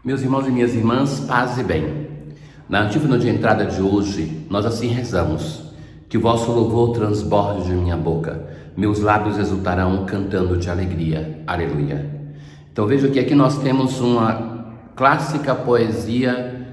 Meus irmãos e minhas irmãs, paz e bem. Na antífona de entrada de hoje, nós assim rezamos: que o vosso louvor transborde de minha boca, meus lábios exultarão cantando de alegria. Aleluia. Então veja que aqui nós temos uma clássica poesia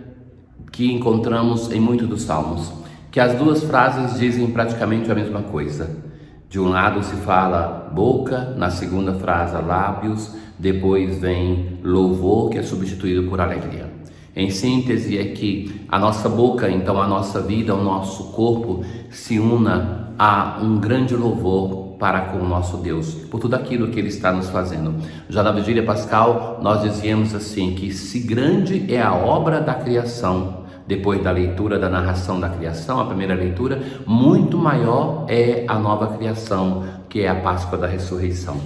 que encontramos em muitos dos salmos, que as duas frases dizem praticamente a mesma coisa. De um lado se fala boca, na segunda frase lábios, depois vem louvor, que é substituído por alegria. Em síntese é que a nossa boca, então a nossa vida, o nosso corpo se una a um grande louvor para com o nosso Deus, por tudo aquilo que Ele está nos fazendo. Já na Vigília Pascal nós dizíamos assim, que se grande é a obra da criação, depois da leitura da narração da criação, a primeira leitura, muito maior é a nova criação, que é a Páscoa da Ressurreição.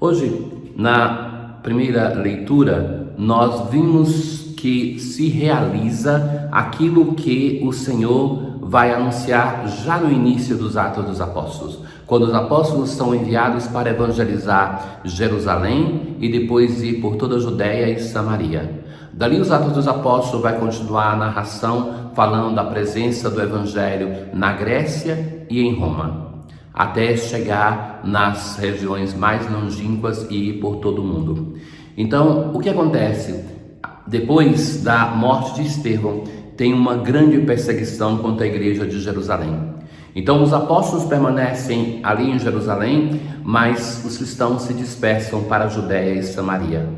Hoje, na primeira leitura, nós vimos que se realiza aquilo que o Senhor vai anunciar já no início dos Atos dos Apóstolos, quando os apóstolos são enviados para evangelizar Jerusalém e depois ir por toda a Judéia e Samaria. Dali os Atos dos Apóstolos vai continuar a narração falando da presença do Evangelho na Grécia e em Roma, até chegar nas regiões mais longínquas e ir por todo o mundo. Então, o que acontece? Depois da morte de Estevão, tem uma grande perseguição contra a igreja de Jerusalém. Então, os apóstolos permanecem ali em Jerusalém, mas os cristãos se dispersam para a Judéia e Samaria.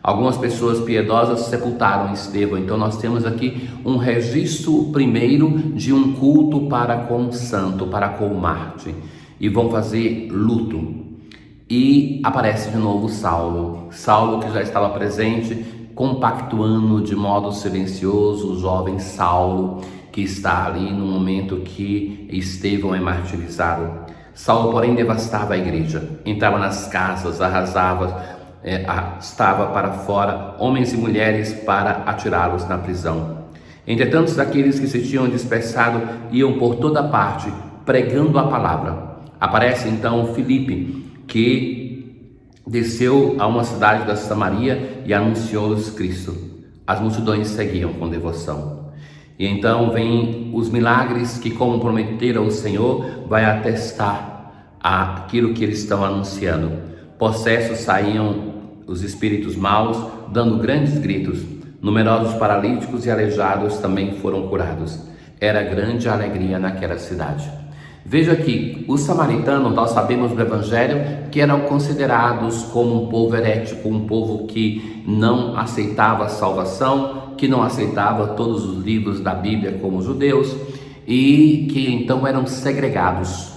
Algumas pessoas piedosas sepultaram Estevão, então nós temos aqui um registro primeiro de um culto para com o santo, para com o mártir, e vão fazer luto. E aparece de novo Saulo, que já estava presente, compactuando de modo silencioso o jovem Saulo, que está ali no momento que Estevão é martirizado. Saulo, porém, devastava a igreja, entrava nas casas, arrasava, estava para fora homens e mulheres para atirá-los na prisão. Entretanto, daqueles que se tinham dispersado iam por toda parte pregando a palavra. Aparece então Filipe, que desceu a uma cidade da Samaria e anunciou-lhes Cristo. As multidões seguiam com devoção. E então vem os milagres que, como prometeram o Senhor, vai atestar aquilo que eles estão anunciando. Possessos saíam os espíritos maus, dando grandes gritos. Numerosos paralíticos e aleijados também foram curados. Era grande a alegria naquela cidade. Veja que os samaritanos, nós sabemos do Evangelho, que eram considerados como um povo herético, um povo que não aceitava a salvação, que não aceitava todos os livros da Bíblia como os judeus, e que então eram segregados.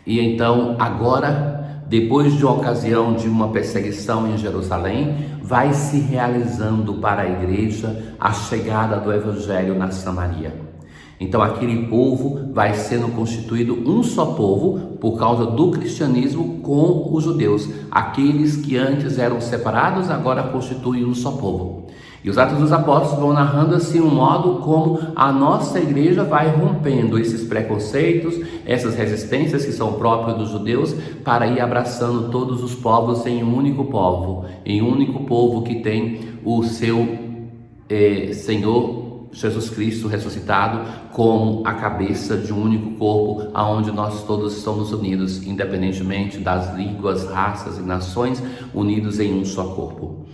E então agora, depois de uma ocasião de uma perseguição em Jerusalém, vai se realizando para a igreja a chegada do Evangelho na Samaria. Então aquele povo vai sendo constituído um só povo por causa do cristianismo com os judeus. Aqueles que antes eram separados agora constituem um só povo. E os Atos dos Apóstolos vão narrando assim um modo como a nossa igreja vai rompendo esses preconceitos, essas resistências que são próprias dos judeus, para ir abraçando todos os povos em um único povo, em um único povo que tem o seu Senhor Jesus Cristo ressuscitado como a cabeça de um único corpo, aonde nós todos estamos unidos, independentemente das línguas, raças e nações, unidos em um só corpo.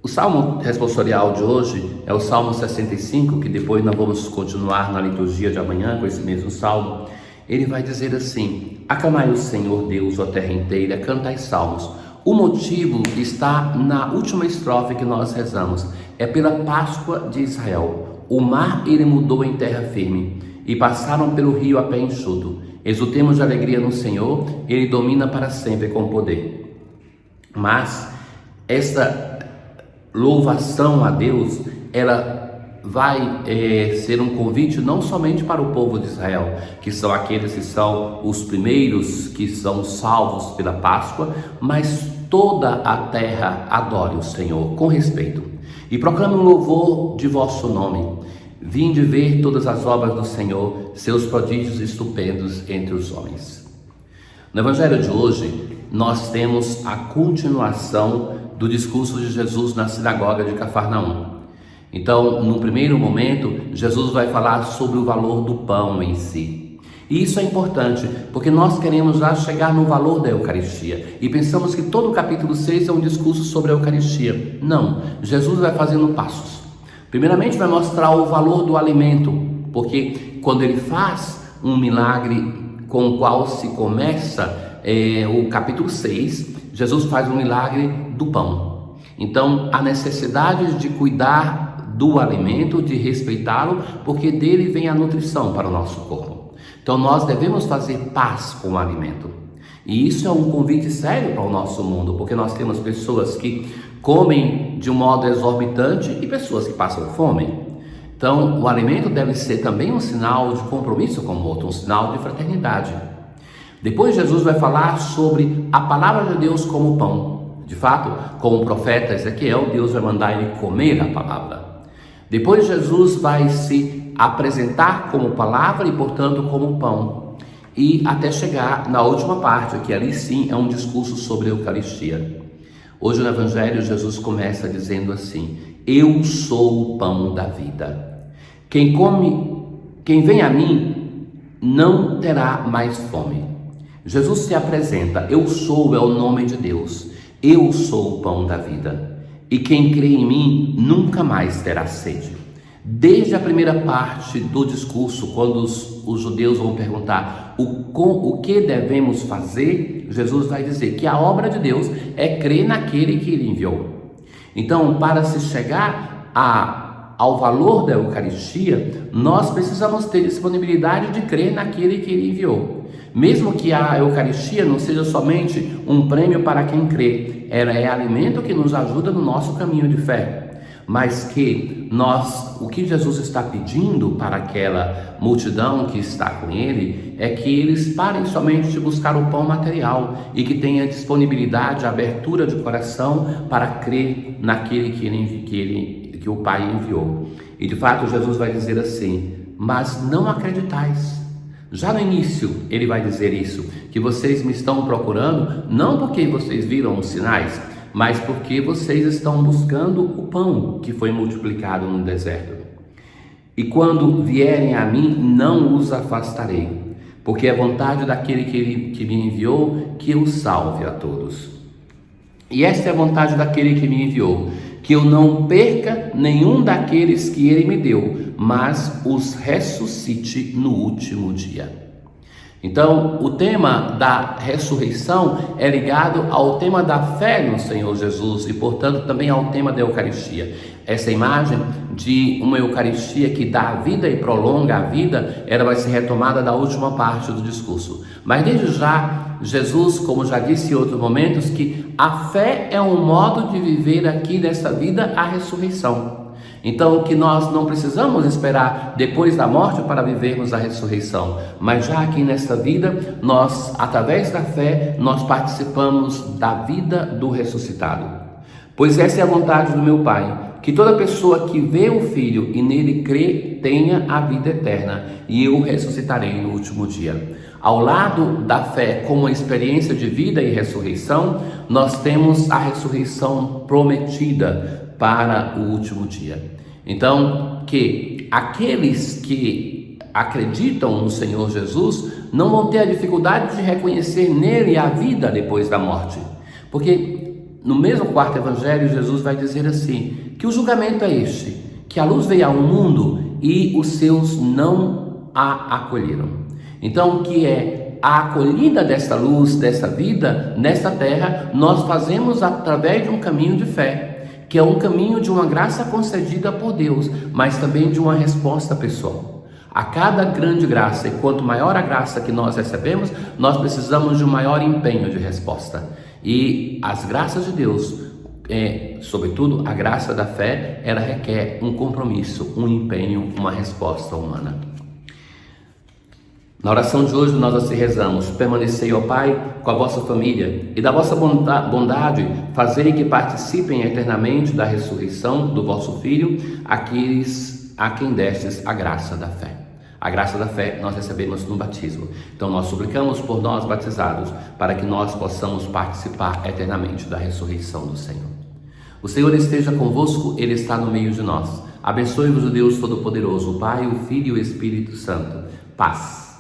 O salmo responsorial de hoje é o Salmo 65, que depois nós vamos continuar na liturgia de amanhã com esse mesmo salmo. Ele vai dizer assim: aclamai o Senhor Deus, ó terra inteira, cantai salmos. O motivo está na última estrofe que nós rezamos, é pela Páscoa de Israel. O mar ele mudou em terra firme, e passaram pelo rio a pé enxuto. Exultemos de alegria no Senhor, Ele domina para sempre com poder. Mas esta louvação a Deus, ela vai ser um convite não somente para o povo de Israel, que são aqueles que são os primeiros que são salvos pela Páscoa, mas toda a terra adore o Senhor com respeito e proclame um louvor de vosso nome. Vinde ver todas as obras do Senhor, seus prodígios estupendos entre os homens. No Evangelho de hoje, nós temos a continuação do discurso de Jesus na sinagoga de Cafarnaum. Então, no primeiro momento, Jesus vai falar sobre o valor do pão em si. E isso é importante, porque nós queremos já chegar no valor da Eucaristia e pensamos que todo o capítulo 6 é um discurso sobre a Eucaristia. Não, Jesus vai fazendo passos. Primeiramente vai mostrar o valor do alimento, porque quando ele faz um milagre com o qual se começa o capítulo 6, Jesus faz um milagre do pão. Então, a necessidade de cuidar do alimento, de respeitá-lo, porque dele vem a nutrição para o nosso corpo. Então nós devemos fazer paz com o alimento. E isso é um convite sério para o nosso mundo, porque nós temos pessoas que comem de um modo exorbitante e pessoas que passam fome. Então o alimento deve ser também um sinal de compromisso com o outro, um sinal de fraternidade. Depois Jesus vai falar sobre a palavra de Deus como pão. De fato, como o profeta Ezequiel, Deus vai mandar ele comer a palavra. Depois Jesus vai se apresentar como palavra e, portanto, como pão. E até chegar na última parte, que ali sim é um discurso sobre a Eucaristia. Hoje no Evangelho, Jesus começa dizendo assim: eu sou o pão da vida. Quem vem a mim não terá mais fome. Jesus se apresenta: eu sou é o nome de Deus. Eu sou o pão da vida. E quem crê em mim nunca mais terá sede. Desde a primeira parte do discurso, quando os judeus vão perguntar o que devemos fazer, Jesus vai dizer que a obra de Deus é crer naquele que ele enviou. Então, para se chegar ao valor da Eucaristia, nós precisamos ter disponibilidade de crer naquele que ele enviou. Mesmo que a Eucaristia não seja somente um prêmio para quem crê, ela é alimento que nos ajuda no nosso caminho de fé, mas que o que Jesus está pedindo para aquela multidão que está com ele é que eles parem somente de buscar o pão material e que tenham disponibilidade, abertura de coração para crer naquele que o Pai enviou. E de fato Jesus vai dizer assim: mas não acreditais. Já no início ele vai dizer isso, que vocês me estão procurando não porque vocês viram os sinais, mas porque vocês estão buscando o pão que foi multiplicado no deserto. E quando vierem a mim, não os afastarei, porque é vontade daquele que me enviou que eu salve a todos. E esta é a vontade daquele que me enviou, que eu não perca nenhum daqueles que ele me deu, mas os ressuscite no último dia. Então, o tema da ressurreição é ligado ao tema da fé no Senhor Jesus e, portanto, também ao tema da Eucaristia. Essa imagem de uma Eucaristia que dá a vida e prolonga a vida, ela vai ser retomada da última parte do discurso. Mas desde já, Jesus, como já disse em outros momentos, que a fé é um modo de viver aqui nessa vida a ressurreição. Então, que nós não precisamos esperar depois da morte para vivermos a ressurreição, mas já aqui nesta vida, nós, através da fé, nós participamos da vida do ressuscitado. Pois essa é a vontade do meu Pai, que toda pessoa que vê o Filho e nele crê, tenha a vida eterna, e eu ressuscitarei no último dia. Ao lado da fé como experiência de vida e ressurreição, nós temos a ressurreição prometida para o último dia. Então, que aqueles que acreditam no Senhor Jesus não vão ter a dificuldade de reconhecer nele a vida depois da morte. Porque no mesmo quarto evangelho, Jesus vai dizer assim, que o julgamento é este, que a luz veio ao mundo e os seus não a acolheram. Então, que é a acolhida desta luz, desta vida, nesta terra, nós fazemos através de um caminho de fé, que é um caminho de uma graça concedida por Deus, mas também de uma resposta pessoal. A cada grande graça, e quanto maior a graça que nós recebemos, nós precisamos de um maior empenho de resposta. E as graças de Deus, sobretudo a graça da fé, ela requer um compromisso, um empenho, uma resposta humana. Na oração de hoje nós assim rezamos: permanecei, ó Pai, com a vossa família e da vossa bondade fazei que participem eternamente da ressurreição do vosso Filho, aqueles a quem destes a graça da fé. A graça da fé nós recebemos no batismo. Então nós suplicamos por nós batizados para que nós possamos participar eternamente da ressurreição do Senhor. O Senhor esteja convosco, Ele está no meio de nós. Abençoe-vos o Deus Todo-Poderoso, o Pai, o Filho e o Espírito Santo. Paz.